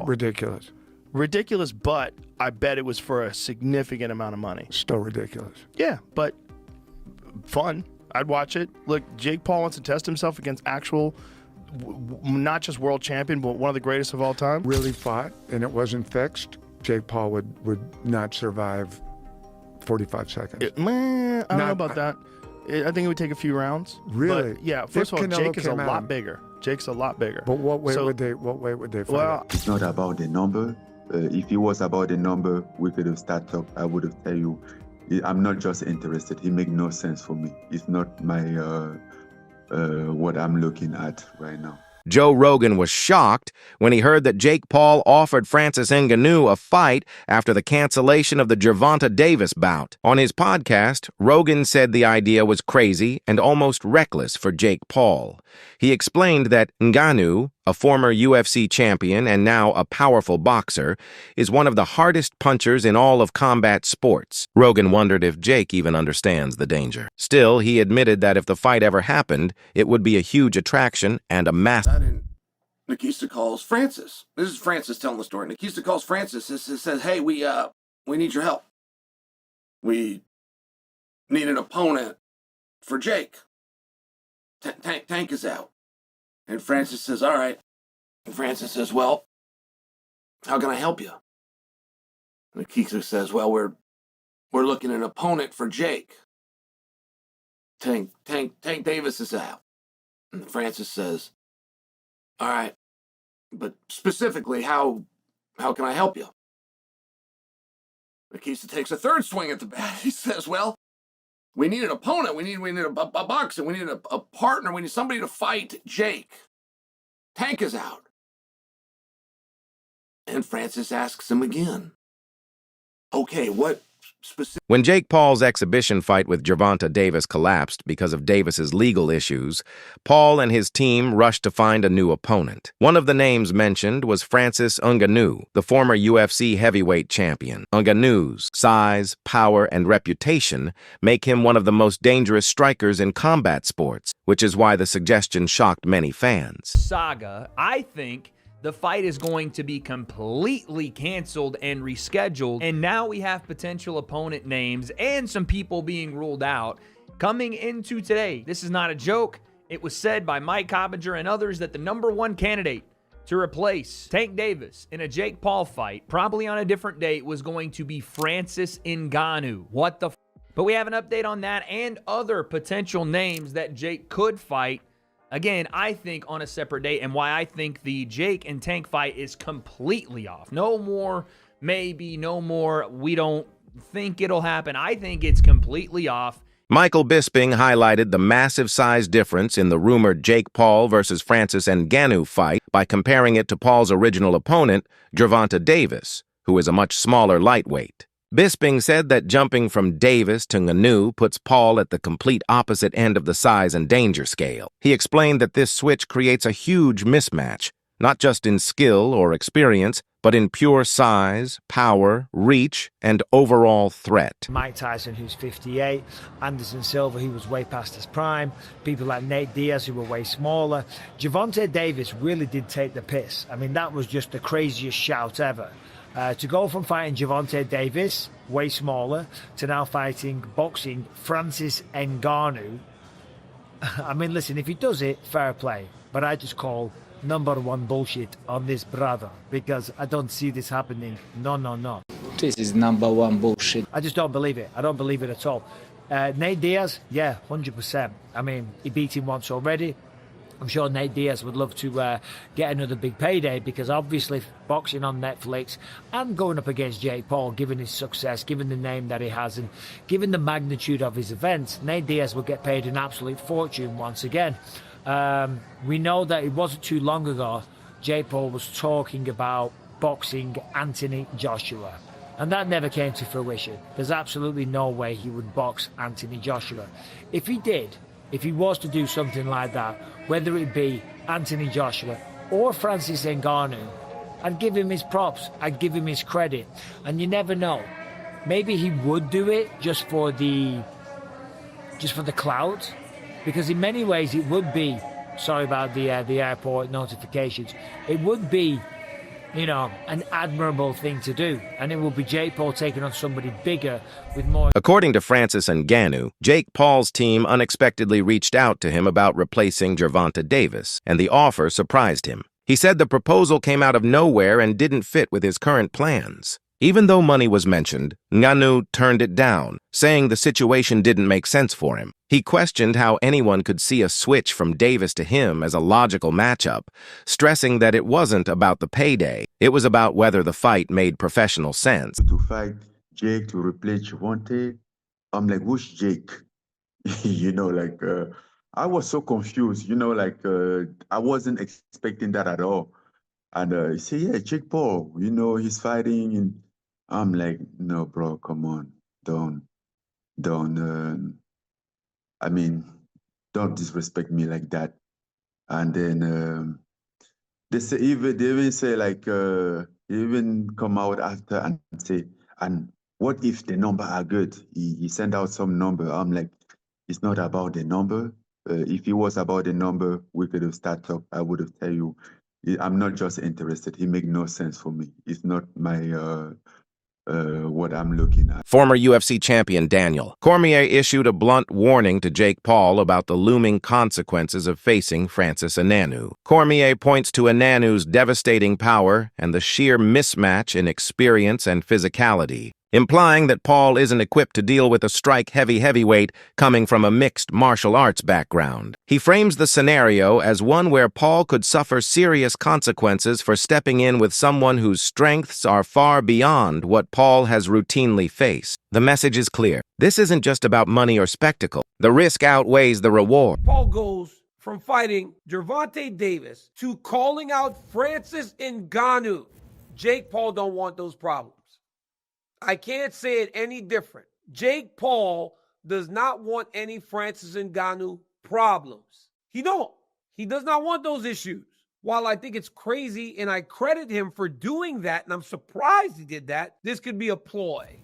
Ridiculous. Ridiculous, but I bet it was for a significant amount of money. Still ridiculous. Yeah, but fun. I'd watch it. Look, Jake Paul wants to test himself against actual, not just world champion, but one of the greatest of all time. Really fought, and it wasn't fixed. Jake Paul would not survive 45 seconds. I don't know about that. I think it would take a few rounds. Really? But yeah. First of all, Jake is a lot bigger. Jake's a lot bigger. But what weight would they fight? Well, it's not about the number. If it was about the number, we could have started up. I would have tell you, I'm not just interested. It makes no sense for me. It's not my what I'm looking at right now. Joe Rogan was shocked when he heard that Jake Paul offered Francis Ngannou a fight after the cancellation of the Gervonta Davis bout. On his podcast, Rogan said the idea was crazy and almost reckless for Jake Paul. He explained that Ngannou, a former UFC champion and now a powerful boxer, is one of the hardest punchers in all of combat sports. Rogan wondered if Jake even understands the danger. Still, he admitted that if the fight ever happened, it would be a huge attraction and a massive... Nikista calls Francis. This is Francis telling the story. Nikista calls Francis and says, hey, we need your help. We need an opponent for Jake. Tank is out. And Francis says, all right. And Francis says, well, how can I help you? And Nikista says, well, we're looking at an opponent for Jake. Tank Davis is out. And Francis says, all right, but specifically, how can I help you? Nikista takes a third swing at the bat. He says, well, we need an opponent. We need a boxer. We need a partner. We need somebody to fight Jake. Tank is out. And Francis asks him again, okay, what specific... When Jake Paul's exhibition fight with Gervonta Davis collapsed because of Davis's legal issues, Paul and his team rushed to find a new opponent. One of the names mentioned was Francis Ngannou, the former UFC heavyweight champion. Ngannou's size, power, and reputation make him one of the most dangerous strikers in combat sports, which is why the suggestion shocked many fans. Saga, I think the fight is going to be completely canceled and rescheduled, and now we have potential opponent names and some people being ruled out coming into today. This is not a joke. It was said by Mike Coppinger and others that the #1 candidate to replace Tank Davis in a Jake Paul fight, probably on a different date, was going to be Francis Ngannou. What the f? But we have an update on that and other potential names that Jake could fight. Again, I think on a separate date, and why I think the Jake and Tank fight is completely off. No more, maybe, no more, we don't think it'll happen. I think it's completely off. Michael Bisping highlighted the massive size difference in the rumored Jake Paul versus Francis Ngannou fight by comparing it to Paul's original opponent, Gervonta Davis, who is a much smaller lightweight. Bisping said that jumping from Davis to Ngannou puts Paul at the complete opposite end of the size and danger scale. He explained that this switch creates a huge mismatch, not just in skill or experience, but in pure size, power, reach, and overall threat. Mike Tyson, who's 58, Anderson Silva, who was way past his prime, people like Nate Diaz, who were way smaller. Gervonta Davis really did take the piss. I mean, that was just the craziest shout ever. To go from fighting Gervonta Davis, way smaller, to now boxing Francis Ngannou. I mean, listen, if he does it, fair play. But I just call #1 bullshit on this brother, because I don't see this happening. No. This is #1 bullshit. I just don't believe it. I don't believe it at all. Nate Diaz, yeah, 100%. I mean, he beat him once already. I'm sure Nate Diaz would love to get another big payday, because obviously boxing on Netflix and going up against Jake Paul, given his success, given the name that he has, and given the magnitude of his events, Nate Diaz will get paid an absolute fortune once again. We know that it wasn't too long ago Jake Paul was talking about boxing Anthony Joshua, and that never came to fruition. There's absolutely no way he would box Anthony Joshua. If he did, if he was to do something like that, whether it be Anthony Joshua or Francis Ngannou, I'd give him his props, I'd give him his credit. And you never know, maybe he would do it just for the clout, because in many ways it would be, sorry about the airport notifications, it would be an admirable thing to do. And it will be Jake Paul taking on somebody bigger with more. According to Francis Ngannou, Jake Paul's team unexpectedly reached out to him about replacing Gervonta Davis, and the offer surprised him. He said the proposal came out of nowhere and didn't fit with his current plans. Even though money was mentioned, Ngannou turned it down, saying the situation didn't make sense for him. He questioned how anyone could see a switch from Davis to him as a logical matchup, stressing that it wasn't about the payday. It was about whether the fight made professional sense. To fight Jake to replace Gervonta, I'm like, who's Jake? I was so confused, I wasn't expecting that at all. And he said, yeah, Jake Paul, he's fighting. And I'm like, no, bro, come on. Don't disrespect me like that. And then they even say they even come out after and say, and what if the number are good? He sent out some number. I'm like, it's not about the number. If it was about the number, we could have started talk. I would have tell you, I'm not just interested. He make no sense for me. It's not my what I'm looking at. Former UFC champion Daniel Cormier issued a blunt warning to Jake Paul about the looming consequences of facing Francis Ngannou. Cormier points to Ngannou's devastating power and the sheer mismatch in experience and physicality, implying that Paul isn't equipped to deal with a strike-heavy heavyweight coming from a mixed martial arts background. He frames the scenario as one where Paul could suffer serious consequences for stepping in with someone whose strengths are far beyond what Paul has routinely faced. The message is clear. This isn't just about money or spectacle. The risk outweighs the reward. Paul goes from fighting Gervonta Davis to calling out Francis Ngannou. Jake Paul don't want those problems. I can't say it any different. Jake Paul does not want any Francis Ngannou problems. He don't. He does not want those issues. While I think it's crazy and I credit him for doing that, and I'm surprised he did that, this could be a ploy.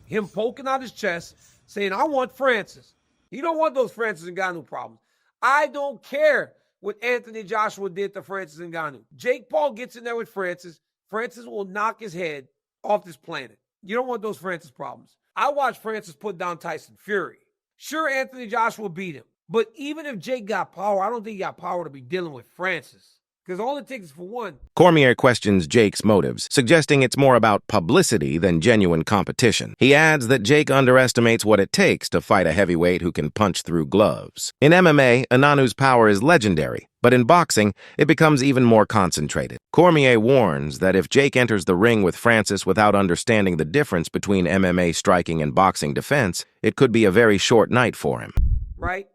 Him poking out his chest, saying, I want Francis. He don't want those Francis Ngannou problems. I don't care what Anthony Joshua did to Francis Ngannou. Jake Paul gets in there with Francis. Francis will knock his head off this planet. You don't want those Francis problems. I watched Francis put down Tyson Fury. Sure, Anthony Joshua beat him. But even if Jake got power, I don't think he got power to be dealing with Francis. Because all it takes is for one. Cormier questions Jake's motives, suggesting it's more about publicity than genuine competition. He adds that Jake underestimates what it takes to fight a heavyweight who can punch through gloves. In MMA, Ngannou's power is legendary, but in boxing, it becomes even more concentrated. Cormier warns that if Jake enters the ring with Francis without understanding the difference between MMA striking and boxing defense, it could be a very short night for him. Right?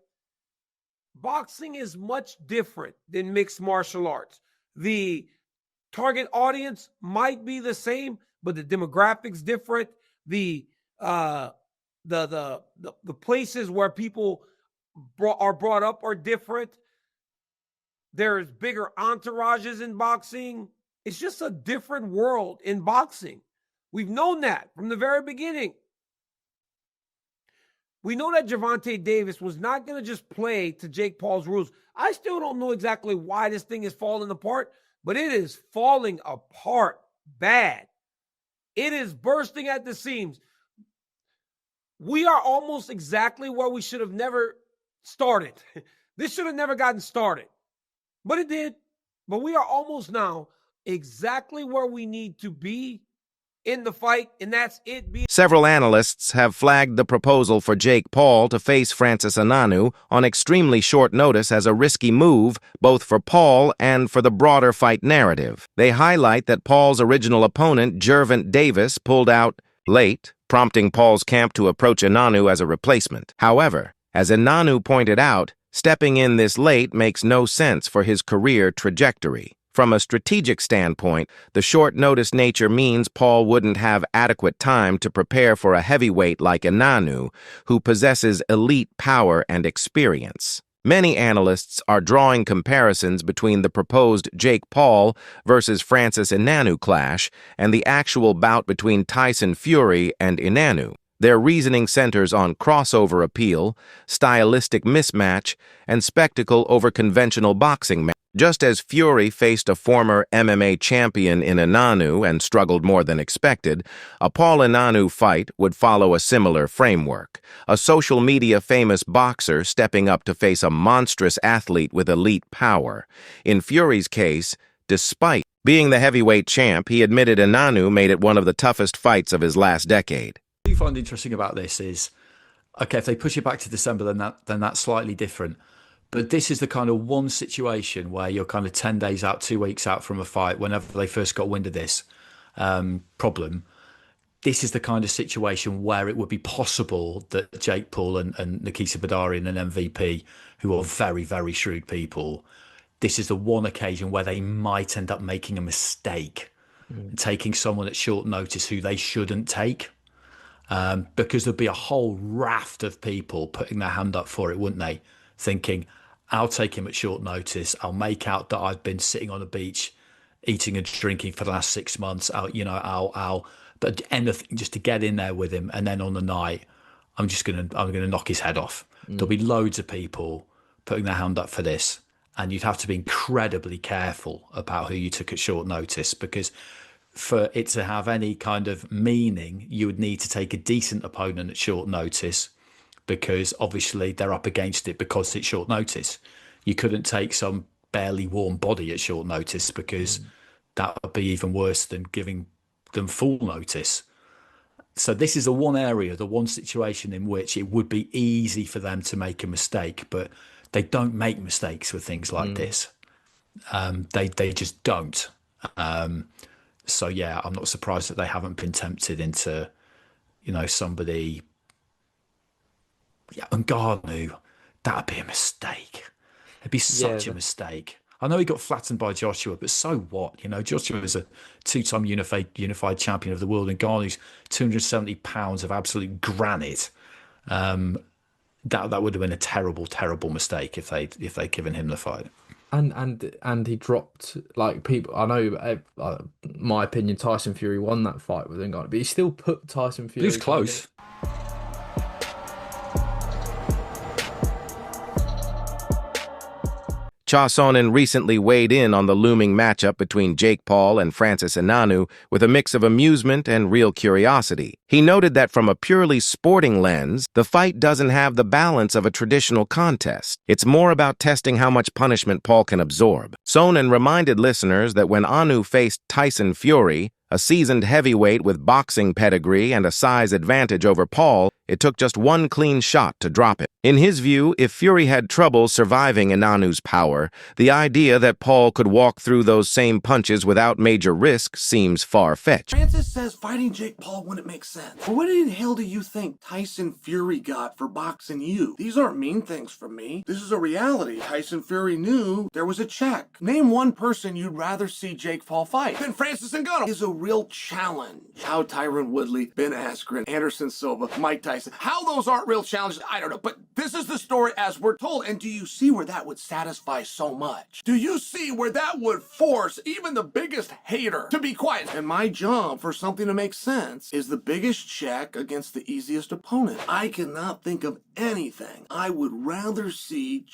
Boxing is much different than mixed martial arts. The target audience might be the same, but the demographics different. The places where people are brought up are different. There's bigger entourages in boxing. It's just a different world in boxing. We've known that from the very beginning. We know that Gervonta Davis was not going to just play to Jake Paul's rules. I still don't know exactly why this thing is falling apart, but it is falling apart bad. It is bursting at the seams. We are almost exactly where we should have never started. This should have never gotten started, but it did. But we are almost now exactly where we need to be in the fight, and that's it. Several analysts have flagged the proposal for Jake Paul to face Francis Ngannou on extremely short notice as a risky move, both for Paul and for the broader fight narrative. They highlight that Paul's original opponent, Gervonta Davis, pulled out late, prompting Paul's camp to approach Ngannou as a replacement. However, as Ngannou pointed out, stepping in this late makes no sense for his career trajectory. From a strategic standpoint, the short-notice nature means Paul wouldn't have adequate time to prepare for a heavyweight like Ngannou, who possesses elite power and experience. Many analysts are drawing comparisons between the proposed Jake Paul versus Francis Ngannou clash and the actual bout between Tyson Fury and Ngannou. Their reasoning centers on crossover appeal, stylistic mismatch, and spectacle over conventional boxing. Just as Fury faced a former MMA champion in Ngannou and struggled more than expected, a Paul Ngannou fight would follow a similar framework. A social media famous boxer stepping up to face a monstrous athlete with elite power. In Fury's case, despite being the heavyweight champ, he admitted Ngannou made it one of the toughest fights of his last decade. What I find interesting about this is, okay, if they push it back to December, then that's slightly different. But this is the kind of one situation where you're kind of 10 days out, 2 weeks out from a fight, whenever they first got wind of this problem. This is the kind of situation where it would be possible that Jake Paul and Nikita Badarian and MVP, who are very, very shrewd people, this is the one occasion where they might end up making a mistake, taking someone at short notice who they shouldn't take. Because there'd be a whole raft of people putting their hand up for it, wouldn't they? Thinking, I'll take him at short notice. I'll make out that I've been sitting on a beach, eating and drinking for the last 6 months. But anything just to get in there with him. And then on the night, I'm gonna knock his head off. There'll be loads of people putting their hand up for this, and you'd have to be incredibly careful about who you took at short notice, because for it to have any kind of meaning, you would need to take a decent opponent at short notice, because obviously they're up against it because it's short notice. You couldn't take some barely warm body at short notice, because that would be even worse than giving them full notice. So this is the one area, the one situation in which it would be easy for them to make a mistake, but they don't make mistakes with things like this. They just don't. So yeah, I'm not surprised that they haven't been tempted into, somebody. Yeah, Ngannou, that'd be a mistake. It'd be such a mistake. I know he got flattened by Joshua, but so what? Joshua is a 2-time unified champion of the world, and Ngannou's 270 pounds of absolute granite. That would have been a terrible, terrible mistake if they'd given him the fight. And he dropped, like, people. I know, my opinion, Tyson Fury won that fight with Ngannou, but he still put Tyson Fury. He was close. Cha Sonnen recently weighed in on the looming matchup between Jake Paul and Francis Ngannou with a mix of amusement and real curiosity. He noted that from a purely sporting lens, the fight doesn't have the balance of a traditional contest. It's more about testing how much punishment Paul can absorb. Sonnen reminded listeners that when Ngannou faced Tyson Fury, a seasoned heavyweight with boxing pedigree and a size advantage over Paul, it took just one clean shot to drop it. In his view, if Fury had trouble surviving Ngannou's power, the idea that Paul could walk through those same punches without major risk seems far-fetched. Francis says fighting Jake Paul wouldn't make sense. But what in the hell do you think Tyson Fury got for boxing you? These aren't mean things from me. This is a reality. Tyson Fury knew there was a check. Name one person you'd rather see Jake Paul fight than Francis Ngannou. Is a real challenge. How Tyron Woodley, Ben Askren, Anderson Silva, Mike Tyson. How those aren't real challenges, I don't know. But this is the story as we're told. And do you see where that would satisfy so much? Do you see where that would force even the biggest hater to be quiet? And my job for something to make sense is the biggest check against the easiest opponent. I cannot think of anything I would rather see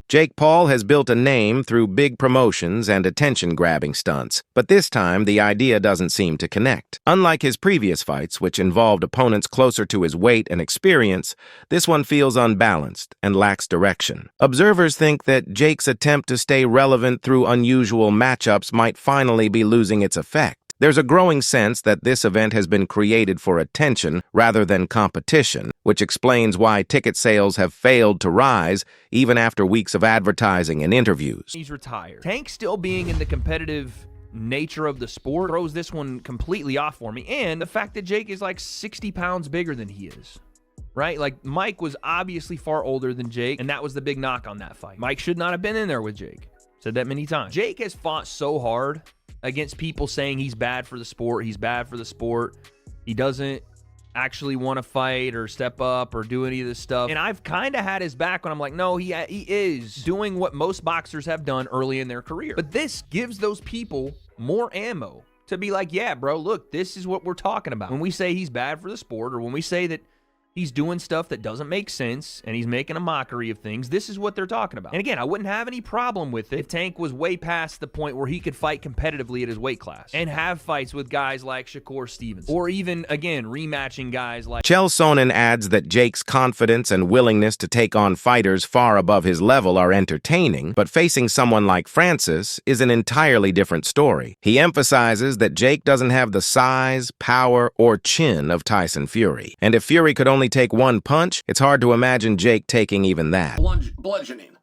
Jake Paul has built a name through big promotions and attention-grabbing stunts, but this time the idea doesn't seem to connect. Unlike his previous fights, which involved opponents closer to his weight and experience, this one feels unbalanced and lacks direction. Observers think that Jake's attempt to stay relevant through unusual matchups might finally be losing its effect. There's a growing sense that this event has been created for attention rather than competition, which explains why ticket sales have failed to rise even after weeks of advertising and interviews. He's retired. Tank still being in the competitive nature of the sport throws this one completely off for me. And the fact that Jake is like 60 pounds bigger than he is, right? Like, Mike was obviously far older than Jake, and that was the big knock on that fight. Mike should not have been in there with Jake. Said that many times. Jake has fought so hard against people saying he's bad for the sport. He's bad for the sport. He doesn't actually want to fight or step up or do any of this stuff. And I've kind of had his back when I'm like, no, he is doing what most boxers have done early in their career. But this gives those people more ammo to be like, yeah, bro, look, this is what we're talking about. When we say he's bad for the sport, or when we say that He's doing stuff that doesn't make sense, and he's making a mockery of things. This is what they're talking about. And again, I wouldn't have any problem with it if Tank was way past the point where he could fight competitively at his weight class and have fights with guys like Shakur Stevens, or even, again, rematching guys like... Chael Sonnen adds that Jake's confidence and willingness to take on fighters far above his level are entertaining, but facing someone like Francis is an entirely different story. He emphasizes that Jake doesn't have the size, power, or chin of Tyson Fury, and if Fury could only take one punch, it's hard to imagine Jake taking even that. Bludgeoning.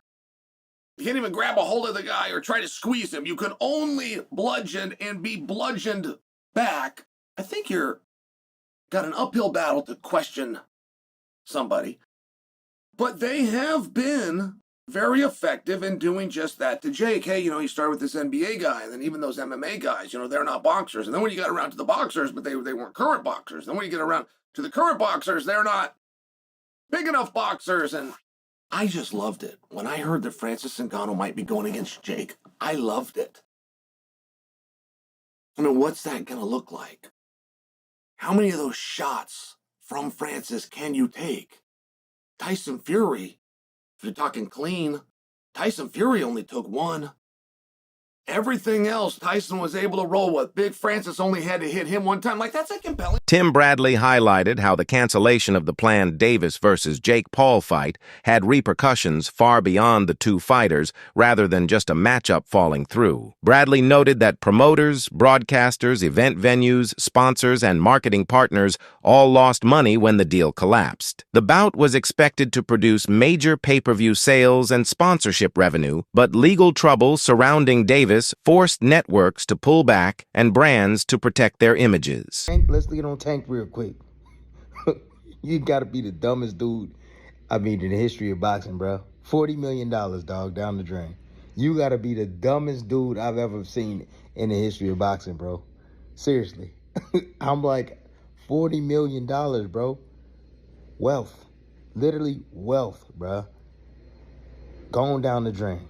You can't even grab a hold of the guy or try to squeeze him. You can only bludgeon and be bludgeoned back. I think you're got an uphill battle to question somebody. But they have been very effective in doing just that to Jake. Hey, you started with this NBA guy, and then even those MMA guys, they're not boxers. And then when you got around to the boxers, but they weren't current boxers. Then when you get around to the current boxers, they're not big enough boxers. And I just loved it. When I heard that Francis Ngannou might be going against Jake, I loved it. I mean, what's that going to look like? How many of those shots from Francis can you take? Tyson Fury, if you're talking clean, Tyson Fury only took one. Everything else, Tyson was able to roll with. Big Francis only had to hit him one time. That's a compelling. Tim Bradley highlighted how the cancellation of the planned Davis versus Jake Paul fight had repercussions far beyond the two fighters rather than just a matchup falling through. Bradley noted that promoters, broadcasters, event venues, sponsors, and marketing partners all lost money when the deal collapsed. The bout was expected to produce major pay-per-view sales and sponsorship revenue, but legal trouble surrounding Davis forced networks to pull back and brands to protect their images. Tank, let's get on Tank real quick. You gotta be the dumbest dude, in the history of boxing, bro. $40 million, dog, down the drain. You gotta be the dumbest dude I've ever seen in the history of boxing, bro. Seriously. I'm like, $40 million, bro. Wealth. Literally wealth, bro. Going down the drain.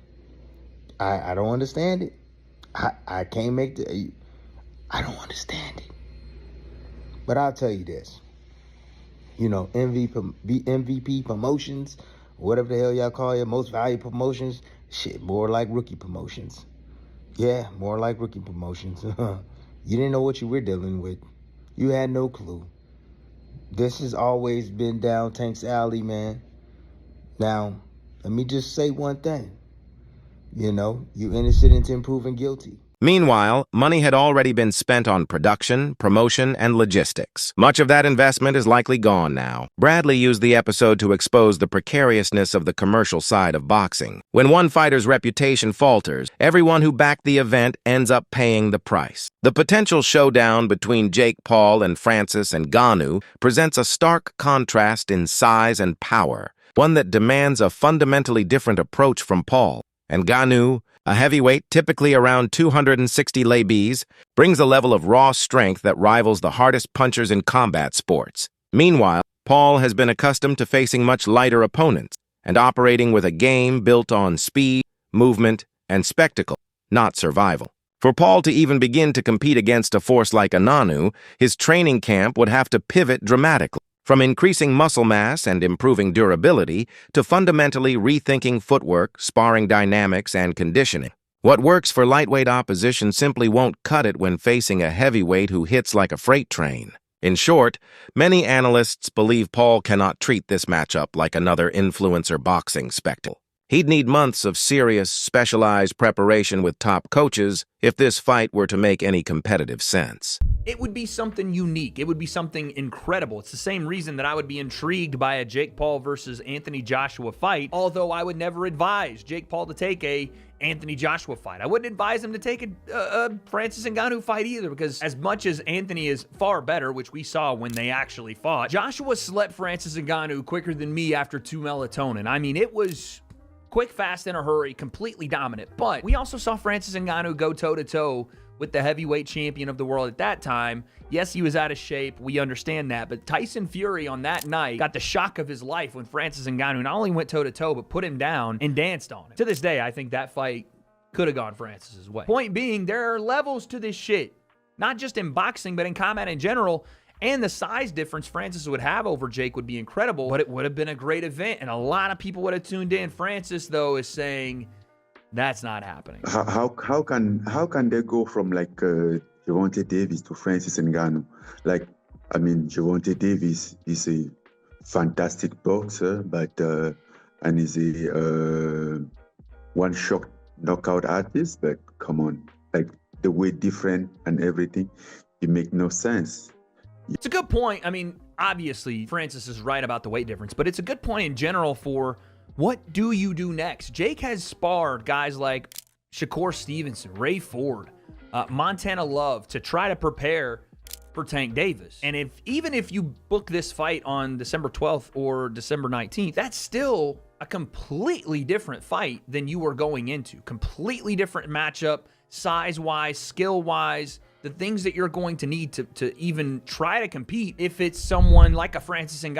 I don't understand it. I can't make the... I don't understand it. But I'll tell you this. MVP promotions, whatever the hell y'all call it, most valuable promotions, shit, more like rookie promotions. Yeah, more like rookie promotions. You didn't know what you were dealing with. You had no clue. This has always been down Tank's alley, man. Now, let me just say one thing. You innocent until proven guilty. Meanwhile, money had already been spent on production, promotion, and logistics. Much of that investment is likely gone now. Bradley used the episode to expose the precariousness of the commercial side of boxing. When one fighter's reputation falters, everyone who backed the event ends up paying the price. The potential showdown between Jake Paul and Francis Ngannou presents a stark contrast in size and power, one that demands a fundamentally different approach from Paul. Ngannou, a heavyweight typically around 260 lbs, brings a level of raw strength that rivals the hardest punchers in combat sports. Meanwhile, Paul has been accustomed to facing much lighter opponents and operating with a game built on speed, movement, and spectacle, not survival. For Paul to even begin to compete against a force like Ngannou, his training camp would have to pivot dramatically. From increasing muscle mass and improving durability to fundamentally rethinking footwork, sparring dynamics, and conditioning. What works for lightweight opposition simply won't cut it when facing a heavyweight who hits like a freight train. In short, many analysts believe Paul cannot treat this matchup like another influencer boxing spectacle. He'd need months of serious, specialized preparation with top coaches if this fight were to make any competitive sense. It would be something unique. It would be something incredible. It's the same reason that I would be intrigued by a Jake Paul versus Anthony Joshua fight, although I would never advise Jake Paul to take a Anthony Joshua fight. I wouldn't advise him to take a Francis Ngannou fight either, because as much as Anthony is far better, which we saw when they actually fought, Joshua slept Francis Ngannou quicker than me after 2 melatonin. I mean, it was quick, fast, in a hurry, completely dominant. But we also saw Francis Ngannou go toe-to-toe with the heavyweight champion of the world at that time. Yes, he was out of shape. We understand that. But Tyson Fury on that night got the shock of his life when Francis Ngannou not only went toe-to-toe, but put him down and danced on him. To this day, I think that fight could have gone Francis's way. Point being, there are levels to this shit. Not just in boxing, but in combat in general. And the size difference Francis would have over Jake would be incredible, but it would have been a great event, and a lot of people would have tuned in. Francis, though, is saying that's not happening. How can they go from like Gervonta Davis to Francis Ngannou? Like, I mean, Gervonta Davis is a fantastic boxer, but and is a one-shot knockout artist. But come on, like the weight different and everything, it make no sense. It's a good point. I mean, obviously, Francis is right about the weight difference, but it's a good point in general for what do you do next? Jake has sparred guys like Shakur Stevenson, Ray Ford, Montana Love to try to prepare for Tank Davis. And even if you book this fight on December 12th or December 19th, that's still a completely different fight than you were going into. Completely different matchup, size-wise, skill-wise, the things that you're going to need to even try to compete if it's someone like a Francis Ngannou.